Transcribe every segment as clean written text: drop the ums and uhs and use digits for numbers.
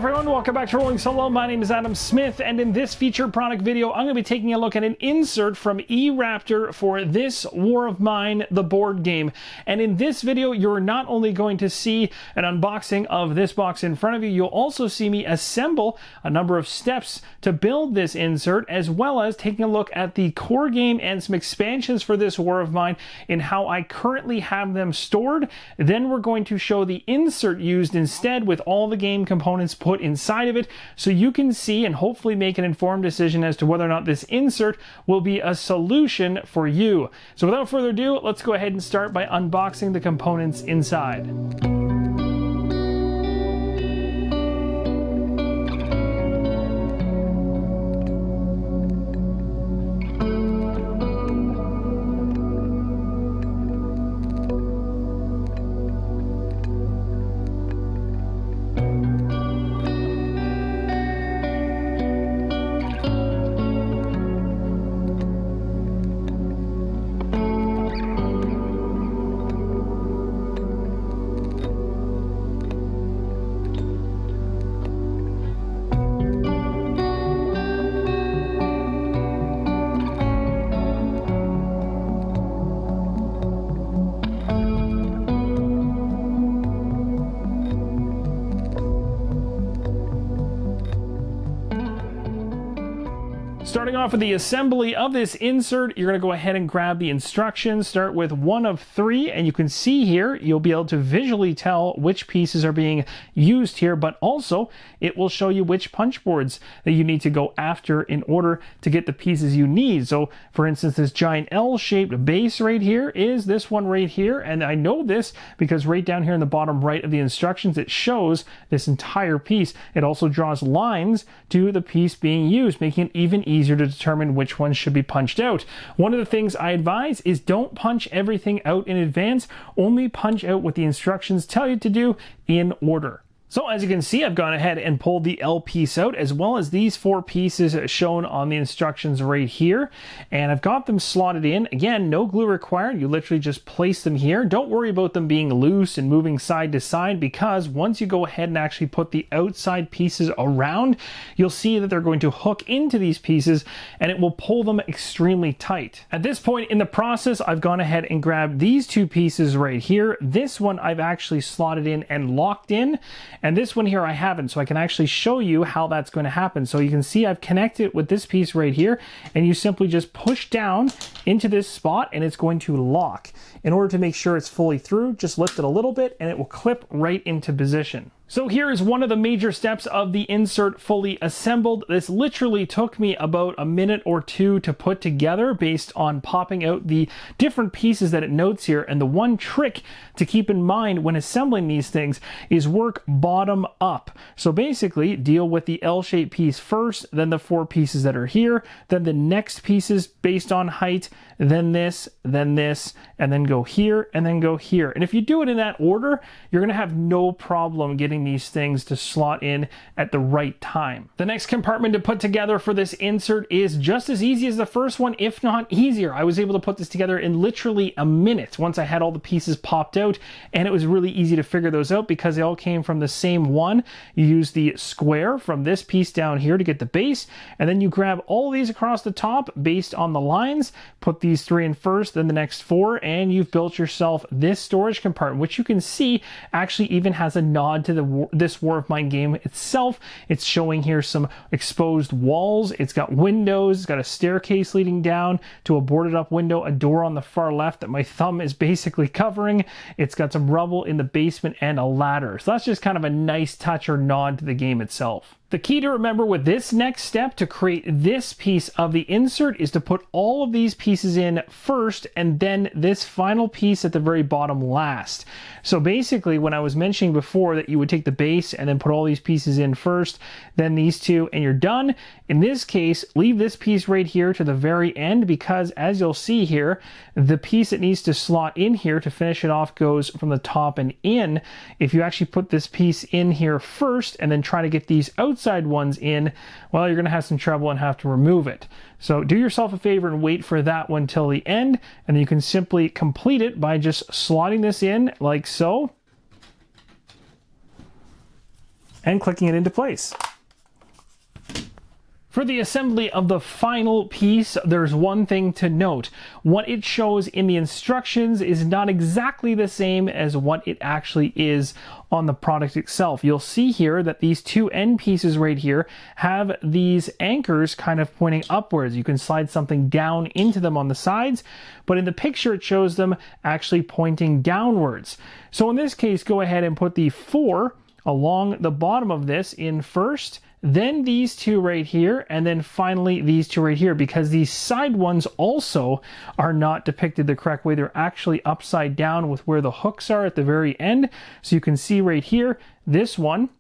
everyone, welcome back to Rolling Solo. My name is Adam Smith, and in this featured product video, I'm going to be taking a look at an insert from e-Raptor for This War of Mine, the board game. And in this video, you're not only going to see an unboxing of this box in front of you, you'll also see me assemble a number of steps to build this insert, as well as taking a look at the core game and some expansions for This War of Mine and how I currently have them stored. Then we're going to show the insert used instead with all the game components put inside of it, so you can see and hopefully make an informed decision as to whether or not this insert will be a solution for you. So without further ado, let's go ahead and start by unboxing the components inside. Starting off with the assembly of this insert, you're going to go ahead and grab the instructions. Start with one of three, and you can see here, you'll be able to visually tell which pieces are being used here, but also it will show you which punch boards that you need to go after in order to get the pieces you need. So for instance, this giant L-shaped base right here is this one right here, and I know this because right down here in the bottom right of the instructions, it shows this entire piece. It also draws lines to the piece being used, making it even easier to determine which ones should be punched out. One of the things I advise is don't punch everything out in advance, only punch out what the instructions tell you to do in order. So as you can see, I've gone ahead and pulled the L piece out, as well as these four pieces shown on the instructions right here. And I've got them slotted in. Again, no glue required. You literally just place them here. Don't worry about them being loose and moving side to side, because once you go ahead and actually put the outside pieces around, you'll see that they're going to hook into these pieces and it will pull them extremely tight. At this point in the process, I've gone ahead and grabbed these two pieces right here. This one I've actually slotted in and locked in, and this one here I haven't, so I can actually show you how that's going to happen. So you can see I've connected with this piece right here, and you simply just push down into this spot and it's going to lock. In order to make sure it's fully through, just lift it a little bit and it will clip right into position. So here is one of the major steps of the insert fully assembled. This literally took me about a minute or two to put together based on popping out the different pieces that it notes here. And the one trick to keep in mind when assembling these things is work bottom up. So basically deal with the L-shaped piece first, then the four pieces that are here, then the next pieces based on height, then this, and then go here, and then go here. And if you do it in that order, you're gonna have no problem getting these things to slot in at the right time. The next compartment to put together for this insert is just as easy as the first one, if not easier. I was able to put this together in literally a minute once I had all the pieces popped out, and it was really easy to figure those out because they all came from the same one. You use the square from this piece down here to get the base, and then you grab all of these across the top based on the lines, put these three in first, then the next four, and you've built yourself this storage compartment, which you can see actually even has a nod to the This War of Mine game itself. It's showing here some exposed walls. It's got windows. It's got a staircase leading down to a boarded up window, a door on the far left that my thumb is basically covering. It's got some rubble in the basement and a ladder. So that's just kind of a nice touch or nod to the game itself. The key to remember with this next step to create this piece of the insert is to put all of these pieces in first and then this final piece at the very bottom last. So basically, when I was mentioning before that you would take the base and then put all these pieces in first, then these two, and you're done. In this case, leave this piece right here to the very end, because as you'll see here, the piece that needs to slot in here to finish it off goes from the top and in. If you actually put this piece in here first and then try to get these outside ones in, well, you're going to have some trouble and have to remove it. So do yourself a favor and wait for that one till the end, and then you can simply complete it by just slotting this in like so. and clicking it into place. For the assembly of the final piece, there's one thing to note. What it shows in the instructions is not exactly the same as what it actually is on the product itself. You'll see here that these two end pieces right here have these anchors kind of pointing upwards. You can slide something down into them on the sides, but in the picture it shows them actually pointing downwards. So in this case, go ahead and put the 4 along the bottom of this in first, then these two right here, and then finally these two right here, because these side ones also are not depicted the correct way. They're actually upside down with where the hooks are at the very end. So you can see right here, this one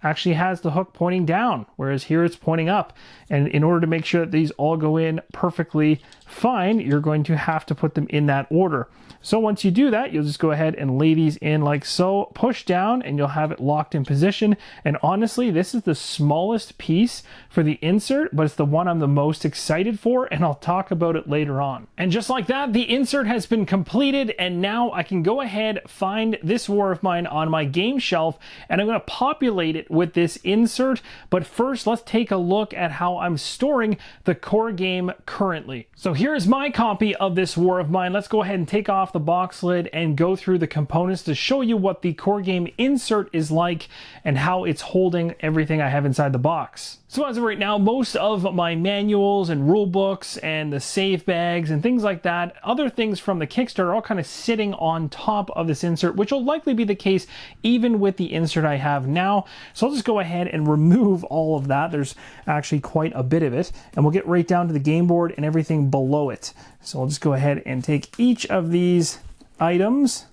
actually has the hook pointing down, whereas here it's pointing up. And in order to make sure that these all go in perfectly fine, you're going to have to put them in that order. So once you do that, you'll just go ahead and lay these in like so, push down, and you'll have it locked in position. And honestly, this is the smallest piece for the insert, but it's the one I'm the most excited for, and I'll talk about it later on. And just like that, the insert has been completed, and now I can go ahead, find this war of mine on my game shelf, and I'm going to populate it with this insert. But first, let's take a look at how I'm storing the core game currently. So here's my copy of this war of mine. Let's go ahead and take off the box lid and go through the components to show you what the core game insert is like and how it's holding everything I have inside the box. So as of right now, most of my manuals and rule books and the save bags and things like that, other things from the Kickstarter are all kind of sitting on top of this insert, which will likely be the case even with the insert I have now. So I'll just go ahead and remove all of that. There's actually quite a bit of it, and we'll get right down to the game board and everything below it. So I'll just go ahead and take each of these items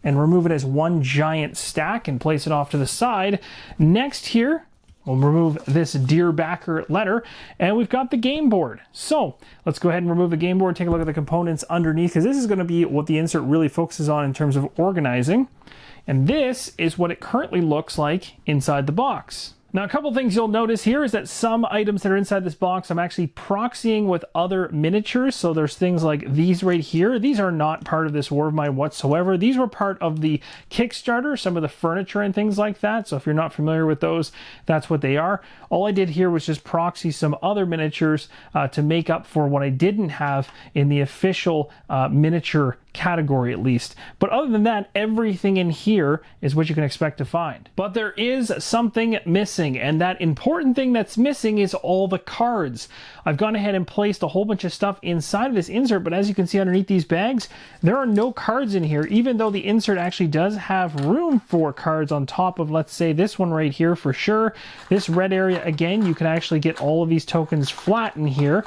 and remove it as one giant stack and place it off to the side. Next here, we'll remove this deer backer letter, and we've got the game board. So let's go ahead and remove the game board, take a look at the components underneath, because this is going to be what the insert really focuses on in terms of organizing. And this is what it currently looks like inside the box. Now, a couple things you'll notice here is that some items that are inside this box, I'm actually proxying with other miniatures. So there's things like these right here. These are not part of this war of mine whatsoever. These were part of the Kickstarter, some of the furniture and things like that. So if you're not familiar with those, that's what they are. All I did here was just proxy some other miniatures to make up for what I didn't have in the official miniature category, at least. But other than that, everything in here is what you can expect to find. But there is something missing, and that important thing that's missing is all the cards. I've gone ahead and placed a whole bunch of stuff inside of this insert, but as you can see underneath these bags, there are no cards in here, even though the insert actually does have room for cards on top of, let's say, this one right here for sure. This red area, again, you can actually get all of these tokens flat in here.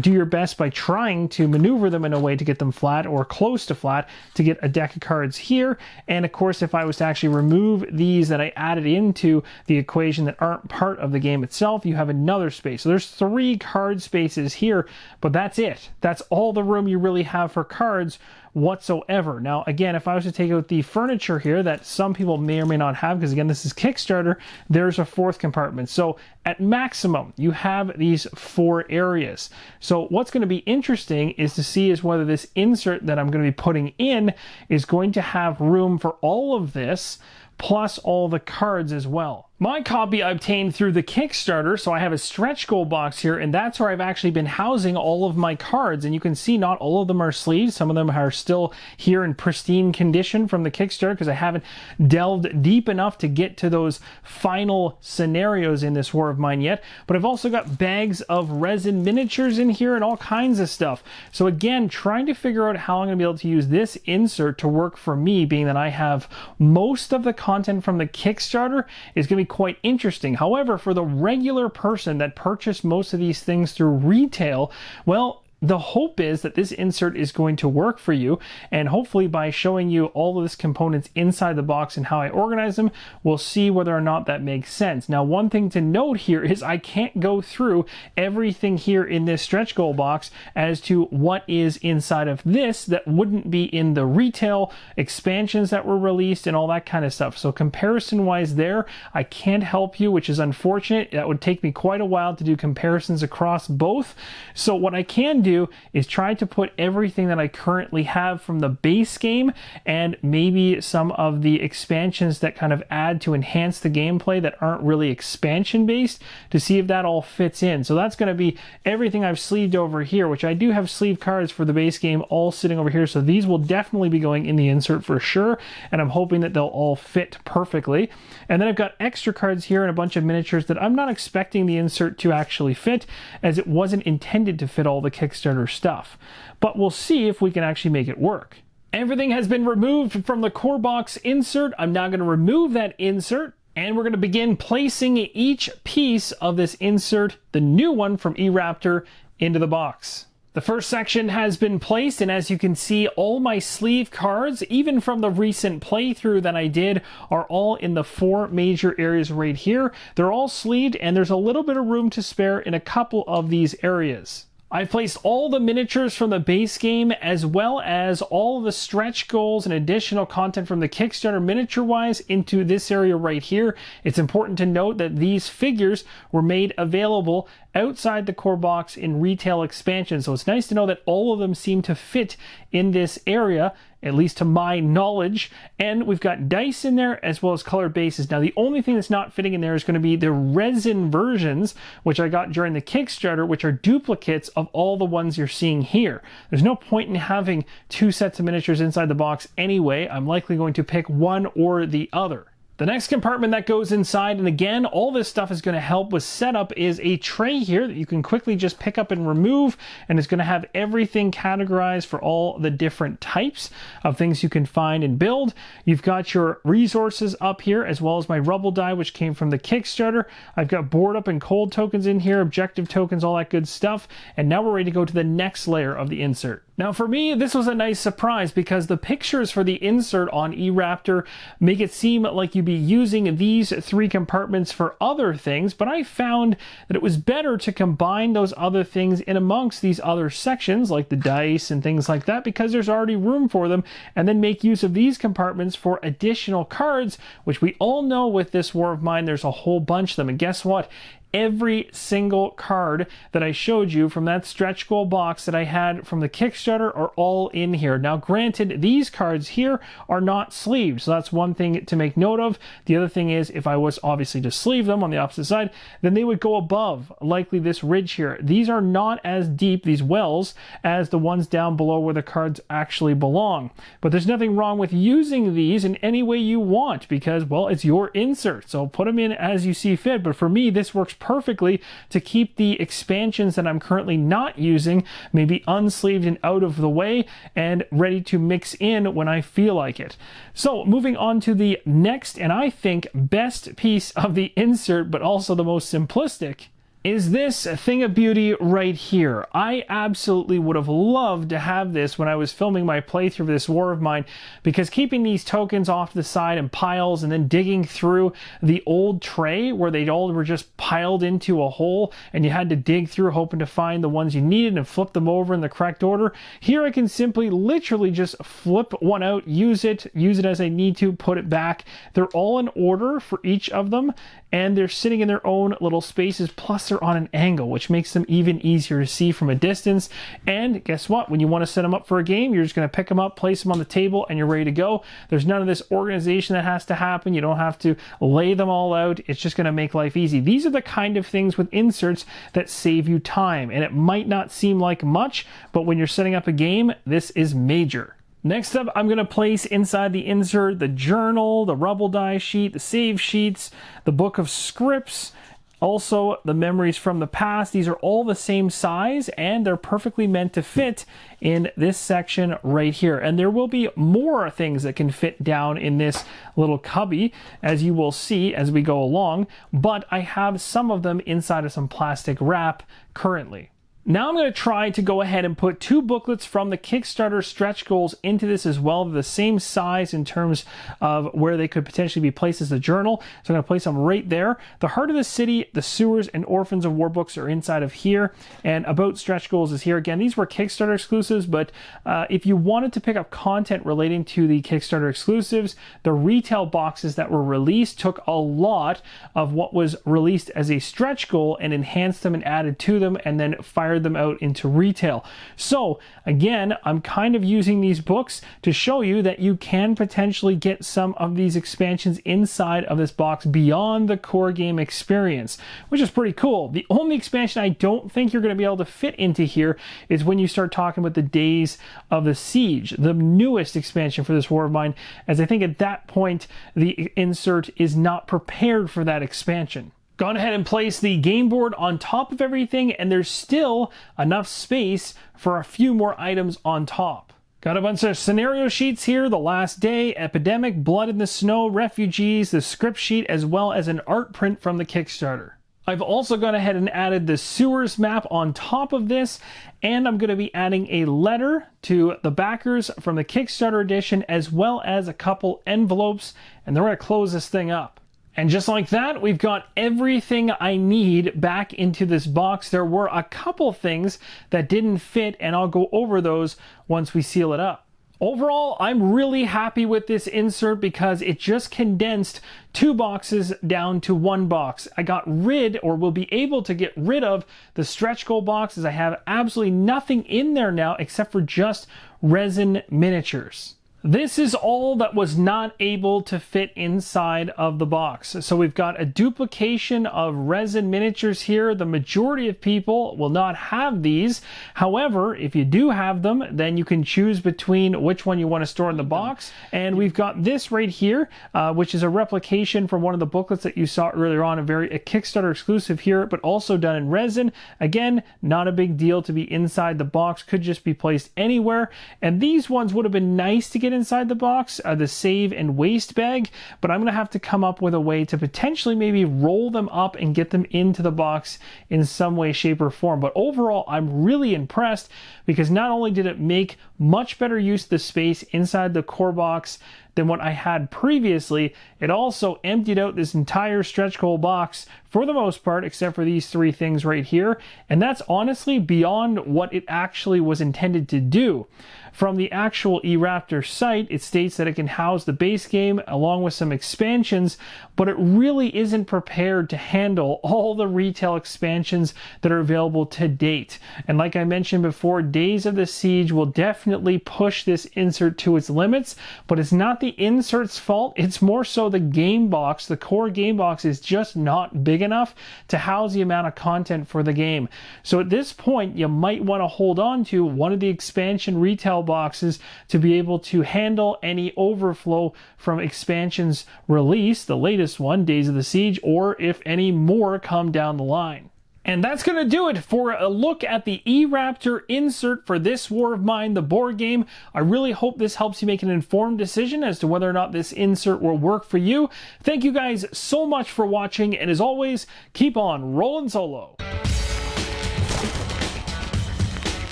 Do your best by trying to maneuver them in a way to get them flat or close to flat to get a deck of cards here. And of course, if I was to actually remove these that I added into the equation that aren't part of the game itself, you have another space. So there's 3 card spaces here, but that's it. That's all the room you really have for cards whatsoever. Now, again, if I was to take out the furniture here that some people may or may not have, because again, this is Kickstarter, there's a 4th compartment. So at maximum, you have these 4 areas. So what's going to be interesting is to see is whether this insert that I'm going to be putting in is going to have room for all of this, plus all the cards as well. My copy I obtained through the Kickstarter, so I have a stretch goal box here, and that's where I've actually been housing all of my cards. And you can see not all of them are sleeved. Some of them are still here in pristine condition from the Kickstarter because I haven't delved deep enough to get to those final scenarios in this war of mine yet. But I've also got bags of resin miniatures in here and all kinds of stuff. So again, trying to figure out how I'm going to be able to use this insert to work for me, being that I have most of the content from the Kickstarter, is going to be quite interesting. However, for the regular person that purchased most of these things through retail, well, the hope is that this insert is going to work for you, and hopefully by showing you all of this components inside the box and how I organize them, we'll see whether or not that makes sense. Now, one thing to note here is I can't go through everything here in this stretch goal box as to what is inside of this that wouldn't be in the retail expansions that were released and all that kind of stuff. So comparison-wise there, I can't help you, which is unfortunate. That would take me quite a while to do comparisons across both. So what I can do do is try to put everything that I currently have from the base game and maybe some of the expansions that kind of add to enhance the gameplay that aren't really expansion based, to see if that all fits in. So that's going to be everything I've sleeved over here, which I do have sleeve cards for the base game all sitting over here. So these will definitely be going in the insert for sure. And I'm hoping that they'll all fit perfectly. And then I've got extra cards here and a bunch of miniatures that I'm not expecting the insert to actually fit, as it wasn't intended to fit all the Kickstarter stuff. But we'll see if we can actually make it work. Everything has been removed from the core box insert. I'm now going to remove that insert, and we're going to begin placing each piece of this insert, the new one from e-Raptor, into the box. The first section has been placed, and as you can see, all my sleeve cards, even from the recent playthrough that I did, are all in the 4 major areas right here. They're all sleeved, and there's a little bit of room to spare in a couple of these areas. I've placed all the miniatures from the base game, as well as all of the stretch goals and additional content from the Kickstarter miniature-wise, into this area right here. It's important to note that these figures were made available outside the core box in retail expansion, so it's nice to know that all of them seem to fit in this area, at least to my knowledge. And we've got dice in there as well as colored bases. Now the only thing that's not fitting in there is going to be the resin versions, which I got during the Kickstarter, which are duplicates of all the ones you're seeing here. There's no point in having 2 sets of miniatures inside the box anyway. I'm likely going to pick one or the other. The next compartment that goes inside, and again, all this stuff is going to help with setup, is a tray here that you can quickly just pick up and remove, and it's going to have everything categorized for all the different types of things you can find and build. You've got your resources up here, as well as my rubble die, which came from the Kickstarter. I've got board up and cold tokens in here, objective tokens, all that good stuff, and now we're ready to go to the next layer of the insert. Now for me, this was a nice surprise because the pictures for the insert on e-Raptor make it seem like you'd be using these 3 compartments for other things, but I found that it was better to combine those other things in amongst these other sections, like the dice and things like that, because there's already room for them, and then make use of these compartments for additional cards, which we all know with this War of Mine, there's a whole bunch of them. And guess what? Every single card that I showed you from that stretch goal box that I had from the Kickstarter are all in here. Now granted, these cards here are not sleeved, so that's one thing to make note of. The other thing is, if I was obviously to sleeve them on the opposite side, then they would go above, likely this ridge here. These are not as deep, these wells, as the ones down below where the cards actually belong. But there's nothing wrong with using these in any way you want, because, well, it's your insert, so put them in as you see fit. But for me, this works perfectly to keep the expansions that I'm currently not using maybe unsleeved and out of the way and ready to mix in when I feel like it. So moving on to the next, and I think best piece of the insert, but also the most simplistic, is this thing of beauty right here. I absolutely would have loved to have this when I was filming my playthrough of this War of Mine, because keeping these tokens off the side in piles and then digging through the old tray where they all were just piled into a hole and you had to dig through hoping to find the ones you needed and flip them over in the correct order. Here I can simply literally just flip one out, use it as I need to, put it back. They're all in order for each of them, and they're sitting in their own little spaces, plus they're on an angle, which makes them even easier to see from a distance. And guess what? When you want to set them up for a game, you're just going to pick them up, place them on the table, and you're ready to go. There's none of this organization that has to happen. You don't have to lay them all out. It's just going to make life easy. These are the kind of things with inserts that save you time, and it might not seem like much, but when you're setting up a game, this is major. Next up, I'm going to place inside the insert the journal, the rubble die sheet, the save sheets, the book of scripts, also the memories from the past. These are all the same size, and they're perfectly meant to fit in this section right here. And there will be more things that can fit down in this little cubby, as you will see as we go along, but I have some of them inside of some plastic wrap currently. Now I'm going to try to go ahead and put 2 booklets from the Kickstarter stretch goals into this as well. They're the same size in terms of where they could potentially be placed as a journal. So I'm going to place them right there. The Heart of the City, the Sewers, and Orphans of War books are inside of here. And About Stretch Goals is here. Again, these were Kickstarter exclusives, but if you wanted to pick up content relating to the Kickstarter exclusives, the retail boxes that were released took a lot of what was released as a stretch goal and enhanced them and added to them and then fired hired them out into retail. So again, I'm kind of using these books to show you that you can potentially get some of these expansions inside of this box beyond the core game experience, which is pretty cool. The only expansion I don't think you're going to be able to fit into here is when you start talking about the Days of the Siege, the newest expansion for this War of Mine, as I think at that point the insert is not prepared for that expansion. Gone ahead and placed the game board on top of everything, and there's still enough space for a few more items on top. Got a bunch of scenario sheets here: The Last Day, Epidemic, Blood in the Snow, Refugees, the script sheet, as well as an art print from the Kickstarter. I've also gone ahead and added the sewers map on top of this, and I'm going to be adding a letter to the backers from the Kickstarter edition, as well as a couple envelopes, and then we're going to close this thing up. And just like that, we've got everything I need back into this box. There were a couple things that didn't fit, and I'll go over those once we seal it up. Overall, I'm really happy with this insert because it just condensed 2 boxes down to 1 box. I got rid, or will be able to get rid of, the stretch goal boxes. I have absolutely nothing in there now except for just resin miniatures. This is all that was not able to fit inside of the box. So we've got a duplication of resin miniatures here. The majority of people will not have these. However, if you do have them, then you can choose between which one you want to store in the box. And we've got this right here, which is a replication from one of the booklets that you saw earlier on, a Kickstarter exclusive here, but also done in resin. Again, not a big deal to be inside the box, could just be placed anywhere. And these ones would have been nice to get inside the box, the save and waste bag, but I'm gonna have to come up with a way to potentially maybe roll them up and get them into the box in some way, shape, or form. But overall, I'm really impressed because not only did it make much better use of the space inside the core box than what I had previously, it also emptied out this entire stretch goal box for the most part, except for these 3 things right here. And that's honestly beyond what it actually was intended to do. From the actual e-Raptor site, it states that it can house the base game along with some expansions, but it really isn't prepared to handle all the retail expansions that are available to date. And like I mentioned before, Days of the Siege will definitely push this insert to its limits, but it's not the insert's fault. It's more so the game box. The core game box is just not big enough to house the amount of content for the game. So at this point, you might want to hold on to one of the expansion retail boxes to be able to handle any overflow from expansions released, the latest one, Days of the Siege, or if any more come down the line. And that's going to do it for a look at the e-Raptor insert for this War of Mine, the board game. I really hope this helps you make an informed decision as to whether or not this insert will work for you. Thank you guys so much for watching, and as always, keep on rolling solo.